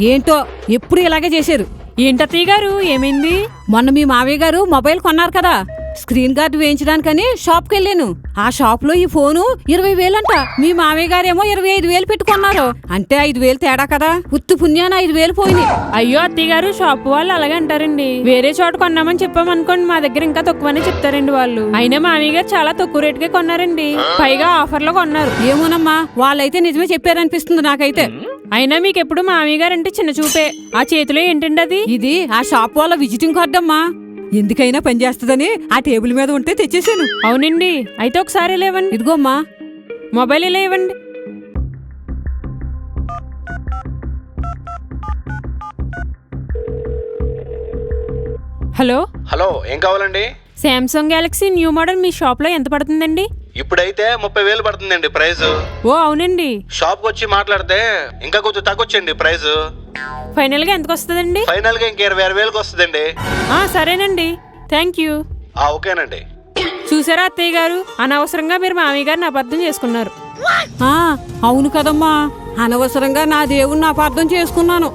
ఏంటో ఎప్పుడు ఇలాగే చేశారు. ఏంటత్తయ్య గారు ఏమైంది? మొన్న మీ మావయ్య గారు మొబైల్ కొన్నారు కదా, స్క్రీన్ గార్డ్ వేయించడానికని షాప్కి వెళ్ళాను. ఆ షాప్ లో ఈ ఫోను 20,000 అంట. మీ మావయ్య గారేమో 25,000 పెట్టుకున్నారు. అంటే 5,000 తేడా కదా. ఉత్తి పుణ్యాన 5,000 పోయినాయి. అయ్యో అత్తయ్య గారు, షాప్ వాళ్ళు అలాగే అంటారండి. వేరే చోట కొన్నామని చెప్పామనుకోండి, మా దగ్గర ఇంకా తక్కువనే చెప్తారండి వాళ్ళు. అయినా మామయ్య గారు చాలా తక్కువ రేటుకే కొన్నారండి, పైగా ఆఫర్ లో కొన్నారు. ఏమోనమ్మా, వాళ్ళైతే నిజమే చెప్పారనిపిస్తుంది నాకైతే. అయినా మీకు ఎప్పుడు మామయ్య గారు అంటే చిన్న చూపే. ఆ చేతిలో ఏంటండి అది? ఇది ఆ షాప్ వాళ్ళ విజిటింగ్ కార్డ్ అమ్మా. ఎందుకైనా పనిచేస్తుందని ఆ టేబుల్ మీద ఉంటే తెచ్చేసాను. అవునండి, అయితే ఒకసారి ఇలా ఇవ్వండి. ఇదిగోమ్మా మొబైల్ ఇలా ఇవ్వండి. హలో హలో, ఏం కావాలండి? శాంసంగ్ గెలాక్సీ న్యూ మోడల్ మీ షాప్ లో ఎంత పడుతుందండి? ఇప్పుడైతే 30,000 పడుతుందండి ప్రైస్. ఓ అవునండి. షాప్ కి వచ్చి మాట్లాడితే ఇంకా కొంచెం తగ్గొచ్చండి ప్రైస్. ఫైనల్ గా ఎంతకు వస్తుందండి? ఫైనల్ గా ఇంక 26,000కి వస్తుందండి. సరేనండి, థ్యాంక్ యూ. ఓకేనండి. చూసారా అత్తయ్య గారు, అనవసరంగా మీరు మామయ్య గారిని అబద్ధం చేసుకున్నారు. అవును కదమ్మా, అనవసరంగా నా దేవుణ్ణి అపార్థం చేసుకున్నాను.